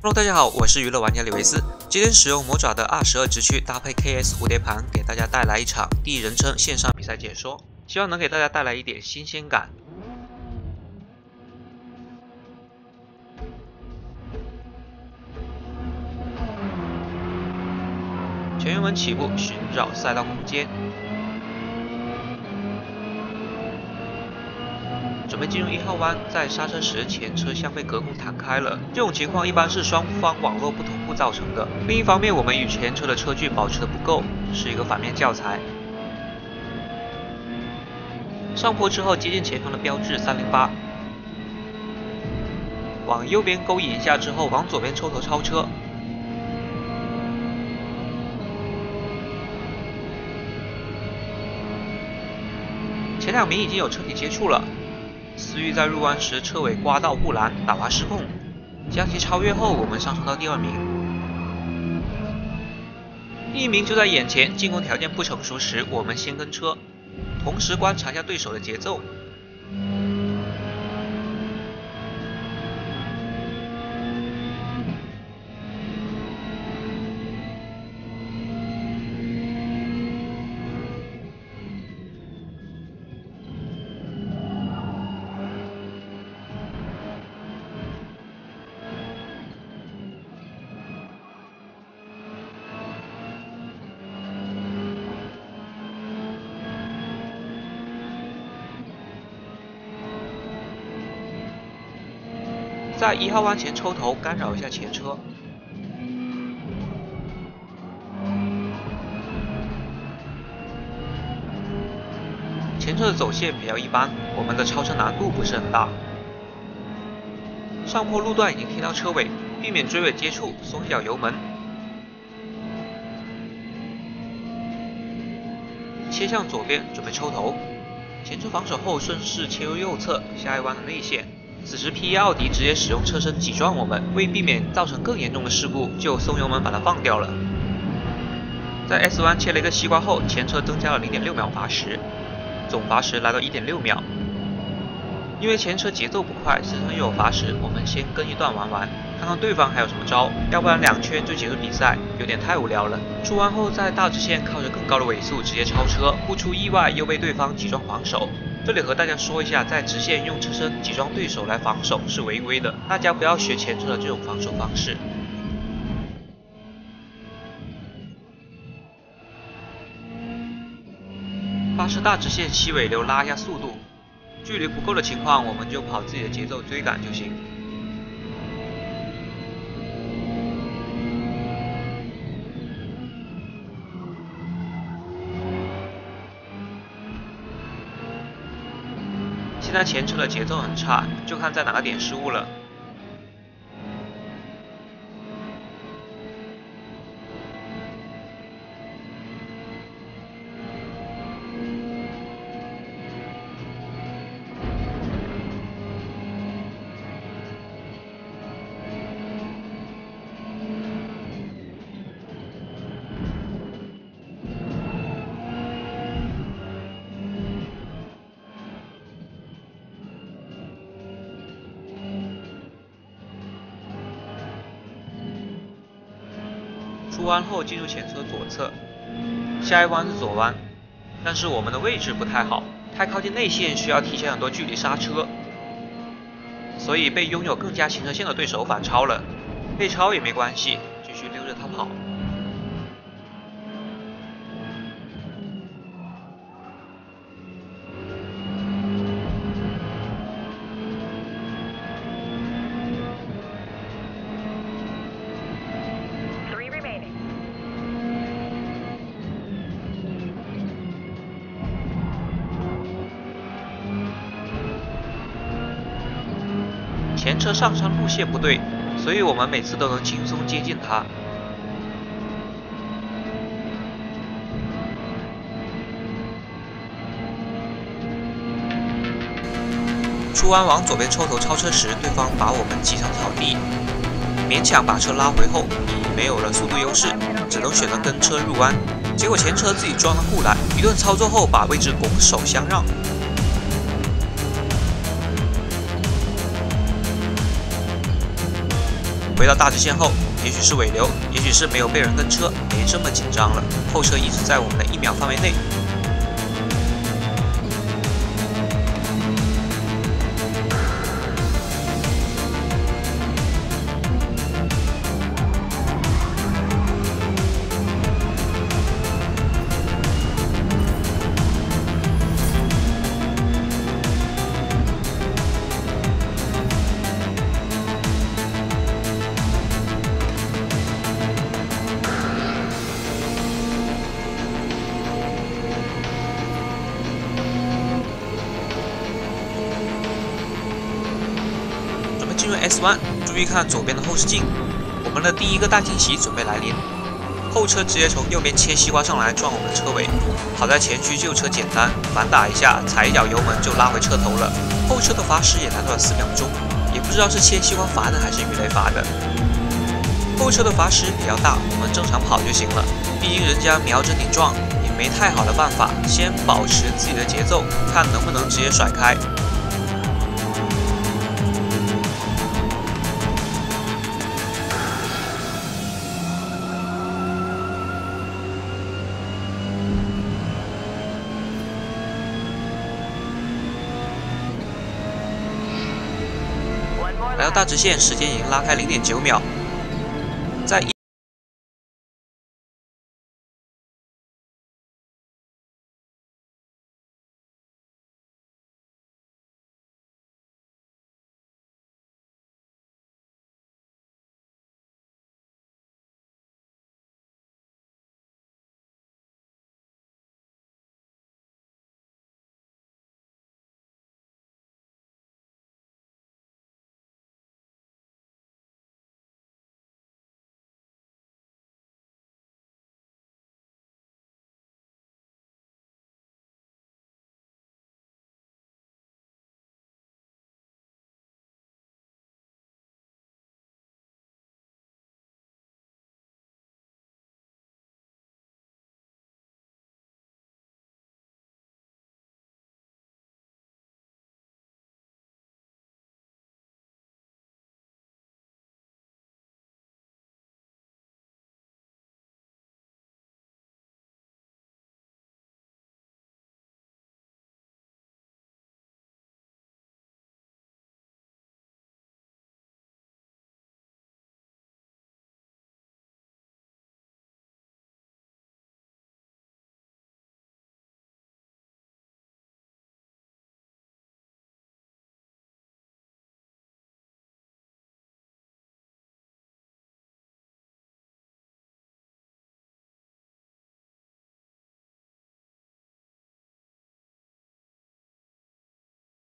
Hello， 大家好，我是娱乐玩家李维斯。今天使用魔爪的22直驱搭配 KS 蝴蝶盘，给大家带来一场第一人称线上比赛解说，希望能给大家带来一点新鲜感。全油门起步，寻找赛道空间。准备进入1号弯，在刹车时前车像被隔空弹开了。这种情况一般是双方网络不同步造成的。另一方面，我们与前车的车距保持的不够，是一个反面教材。上坡之后接近前方的标志308，往右边勾引一下之后，往左边抽头超车。前2名已经有车体接触了。思域在入弯时车尾刮到护栏，打滑失控，将其超越后，我们上升到第2名。第1名就在眼前，进攻条件不成熟时，我们先跟车，同时观察一下对手的节奏。在1号弯前抽头，干扰一下前车。前车的走线比较一般，我们的超车难度不是很大。上坡路段已经贴到车尾，避免追尾接触，松一脚油门。切向左边，准备抽头。前车防守后，顺势切入右侧，下一弯的内线。此时 P1 奥迪直接使用车身挤撞我们，为避免造成更严重的事故，就松油门把它放掉了。在 S 弯切了一个西瓜后，前车增加了 0.6 秒罚时，总罚时来到 1.6 秒。因为前车节奏不快，身上又有罚时，我们先跟一段玩玩，看看对方还有什么招，要不然2圈就结束比赛，有点太无聊了。出弯后在大直线靠着更高的尾速直接超车，不出意外又被对方挤撞防守。这里和大家说一下，在直线用车身挤撞对手来防守是违规的，大家不要学前车的这种防守方式。发射大直线吸尾流拉一下速度，距离不够的情况，我们就跑自己的节奏追赶就行。现在前车的节奏很差，就看在哪个点失误了。出弯后进入前车左侧，下一弯是左弯，但是我们的位置不太好，太靠近内线需要提前很多距离刹车，所以被拥有更加行车线的对手反超了。被超也没关系，继续溜着他跑。前车上山路线不对，所以我们每次都能轻松接近它。出弯往左边抽头超车时，对方把我们挤上草地，勉强把车拉回后，已没有了速度优势，只能选择跟车入弯。结果前车自己撞了护栏，一顿操作后把位置拱手相让。回到大直线后，也许是尾流，也许是没有被人跟车，没这么紧张了。后车一直在我们的1秒范围内。进入 S1， 注意看左边的后视镜，我们的第一个大惊喜准备来临。后车直接从右边切西瓜上来撞我们的车尾，好在前驱救车简单，反打一下，踩一脚油门就拉回车头了。后车的罚时也来到了4秒钟，也不知道是切西瓜罚的还是鱼雷罚的。后车的罚时比较大，我们正常跑就行了，毕竟人家瞄准你撞，也没太好的办法，先保持自己的节奏，看能不能直接甩开。来到大直线，时间已经拉开0.9秒，在